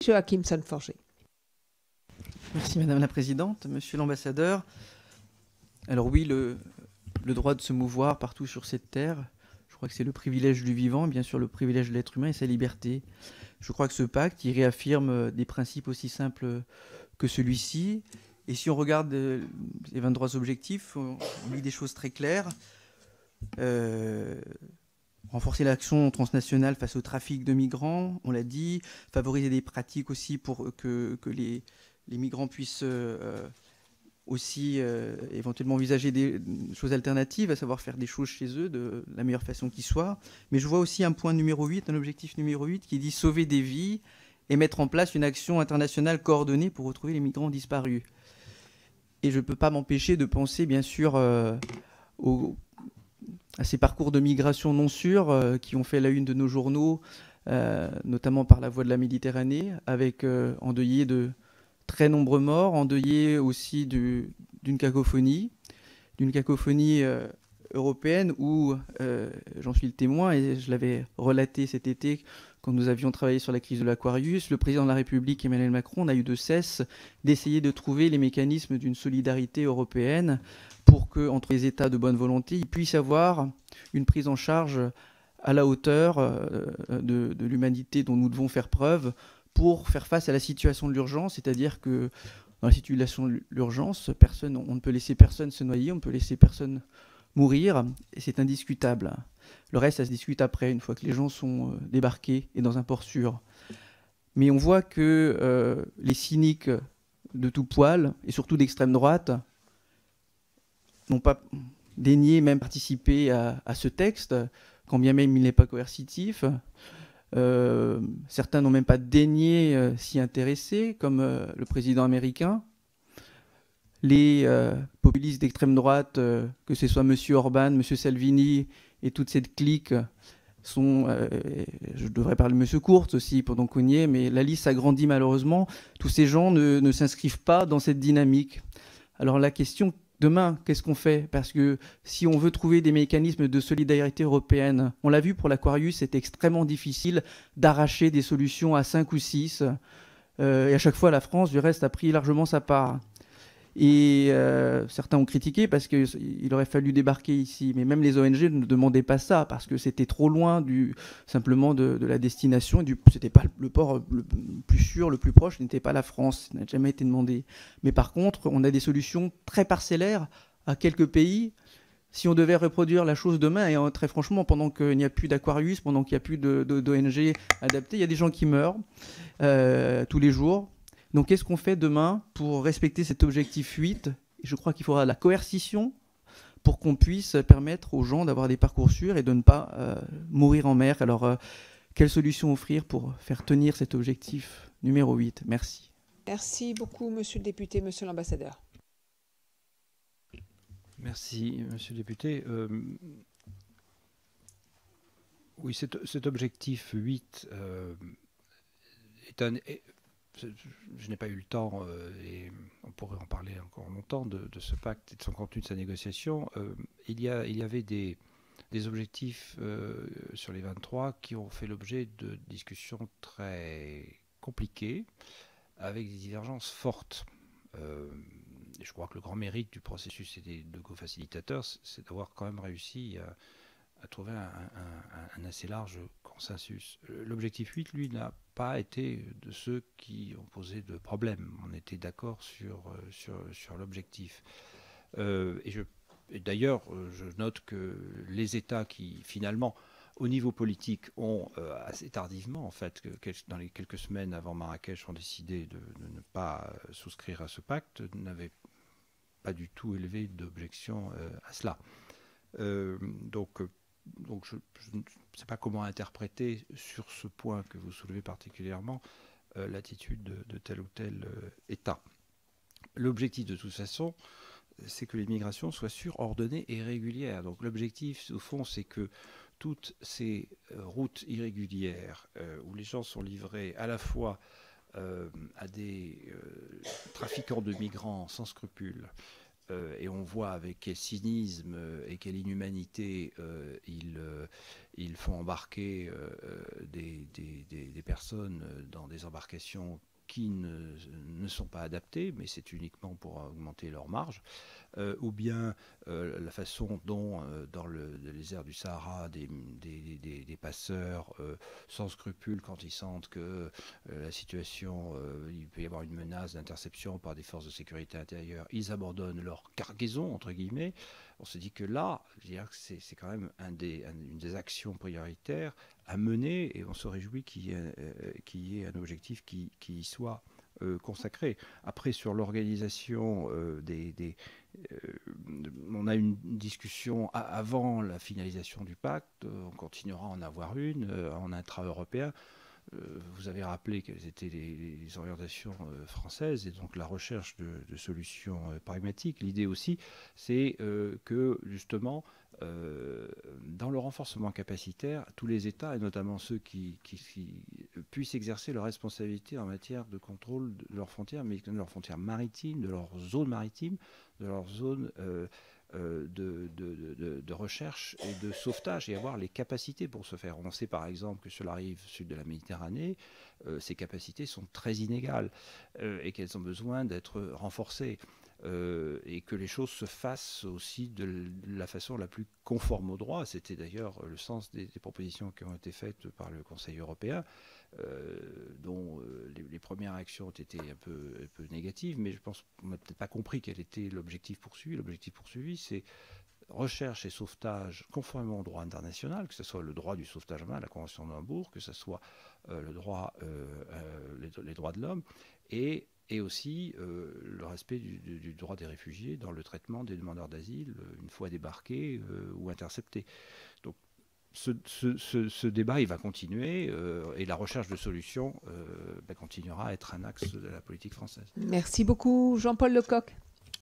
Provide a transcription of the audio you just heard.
Joachim Son-Forger. Merci Madame la Présidente. Monsieur l'ambassadeur, alors oui, le droit de se mouvoir partout sur cette terre, je crois que c'est le privilège du vivant, bien sûr le privilège de l'être humain et sa liberté. Je crois que ce pacte, il réaffirme des principes aussi simples que celui-ci. Et si on regarde les 23 objectifs, on lit des choses très claires. Renforcer l'action transnationale face au trafic de migrants, on l'a dit, favoriser des pratiques aussi pour que les migrants puissent aussi éventuellement envisager des choses alternatives, à savoir faire des choses chez eux de la meilleure façon qui soit. Mais je vois aussi un point numéro 8, un objectif numéro 8 qui dit sauver des vies et mettre en place une action internationale coordonnée pour retrouver les migrants disparus. Et je ne peux pas m'empêcher de penser bien sûr à ces parcours de migration non sûrs qui ont fait la une de nos journaux, notamment par la voie de la Méditerranée, avec endeuillés de très nombreux morts, endeuillés aussi d'une cacophonie européenne où j'en suis le témoin et je l'avais relaté cet été quand nous avions travaillé sur la crise de l'Aquarius. Le président de la République, Emmanuel Macron, n'a eu de cesse d'essayer de trouver les mécanismes d'une solidarité européenne pour que, entre les États de bonne volonté, il puisse y avoir une prise en charge à la hauteur de l'humanité dont nous devons faire preuve pour faire face à la situation de l'urgence, c'est-à-dire que dans la situation de l'urgence, on ne peut laisser personne se noyer, on ne peut laisser personne mourir, et c'est indiscutable. Le reste, ça se discute après, une fois que les gens sont débarqués et dans un port sûr. Mais on voit que les cyniques de tout poil, et surtout d'extrême droite, n'ont pas daigné même participer à ce texte, quand bien même il n'est pas coercitif. Certains n'ont même pas daigné s'y intéresser, comme le président américain. Les populistes d'extrême droite, que ce soit M. Orban, M. Salvini et toute cette clique, sont, je devrais parler de M. Kurz aussi, pendant qu'on y est, mais la liste s'agrandit malheureusement. Tous ces gens ne s'inscrivent pas dans cette dynamique. Alors la question, demain, qu'est-ce qu'on fait? Parce que si on veut trouver des mécanismes de solidarité européenne, on l'a vu pour l'Aquarius, c'est extrêmement difficile d'arracher des solutions à 5 ou 6. Et à chaque fois, la France, du reste, a pris largement sa part. Et certains ont critiqué parce qu'il aurait fallu débarquer ici. Mais même les ONG ne demandaient pas ça parce que c'était trop loin simplement de la destination. C'était pas le port le plus sûr, le plus proche, n'était pas la France. Ça n'a jamais été demandé. Mais par contre, on a des solutions très parcellaires à quelques pays. Si on devait reproduire la chose demain, et très franchement, pendant qu'il n'y a plus d'Aquarius, pendant qu'il n'y a plus d'ONG adaptées, il y a des gens qui meurent tous les jours. Donc qu'est-ce qu'on fait demain pour respecter cet objectif 8? Et je crois qu'il faudra de la coercition pour qu'on puisse permettre aux gens d'avoir des parcours sûrs et de ne pas mourir en mer. Alors, quelle solution offrir pour faire tenir cet objectif numéro 8? Merci. Merci beaucoup, monsieur le député, monsieur l'ambassadeur. Merci, monsieur le député. Oui, cet objectif 8 est un... Je n'ai pas eu le temps, et on pourrait en parler encore longtemps, de ce pacte et de son contenu, de sa négociation. Il y avait des objectifs sur les 23 qui ont fait l'objet de discussions très compliquées, avec des divergences fortes. Et je crois que le grand mérite du processus et des deux co-facilitateurs, c'est d'avoir quand même réussi à trouver un assez large consensus. L'objectif 8, lui, n'a pas été de ceux qui ont posé de problème. On était d'accord sur l'objectif. Et d'ailleurs, je note que les États qui, finalement, au niveau politique, ont assez tardivement, en fait, dans les quelques semaines avant Marrakech, ont décidé de ne pas souscrire à ce pacte, n'avaient pas du tout élevé d'objection à cela. Donc je ne sais pas comment interpréter sur ce point que vous soulevez particulièrement l'attitude de tel ou tel État. L'objectif de toute façon, c'est que les migrations soient sûres, ordonnées et régulières. Donc l'objectif, au fond, c'est que toutes ces routes irrégulières où les gens sont livrés à la fois à des trafiquants de migrants sans scrupules et on voit avec quel cynisme et quelle inhumanité ils font embarquer des personnes dans des embarcations qui ne sont pas adaptées, mais c'est uniquement pour augmenter leur marge, ou bien la façon dont, dans le désert du Sahara, des passeurs sans scrupules, quand ils sentent que la situation, il peut y avoir une menace d'interception par des forces de sécurité intérieure, ils abandonnent leur cargaison, entre guillemets. On se dit que là, je dirais que c'est quand même une des actions prioritaires à mener, et on se réjouit qu'il y ait un objectif qui y soit consacré. Après, sur l'organisation on a une discussion avant la finalisation du pacte, on continuera à en avoir une en intra-européen. Vous avez rappelé quelles étaient les orientations françaises et donc la recherche de solutions pragmatiques. L'idée aussi, c'est que justement, dans le renforcement capacitaire, tous les États, et notamment ceux qui puissent exercer leur responsabilité en matière de contrôle de leurs frontières, mais de leurs frontières maritimes, de leurs zones maritimes, de leurs zones de recherche et de sauvetage, et avoir les capacités pour ce faire. On sait par exemple que sur la rive sud de la Méditerranée, ces capacités sont très inégales et qu'elles ont besoin d'être renforcées. Et que les choses se fassent aussi de la façon la plus conforme au droit. C'était d'ailleurs le sens des propositions qui ont été faites par le Conseil européen, dont les premières réactions ont été un peu négatives, mais je pense qu'on n'a peut-être pas compris quel était l'objectif poursuivi. L'objectif poursuivi, c'est recherche et sauvetage conformément au droit international, que ce soit le droit du sauvetage marin, la Convention de Hambourg, que ce soit les droits de l'homme, et aussi le respect du droit des réfugiés dans le traitement des demandeurs d'asile une fois débarqués ou interceptés. Donc ce débat, il va continuer et la recherche de solutions continuera à être un axe de la politique française. Merci beaucoup, Jean-Paul Lecoq.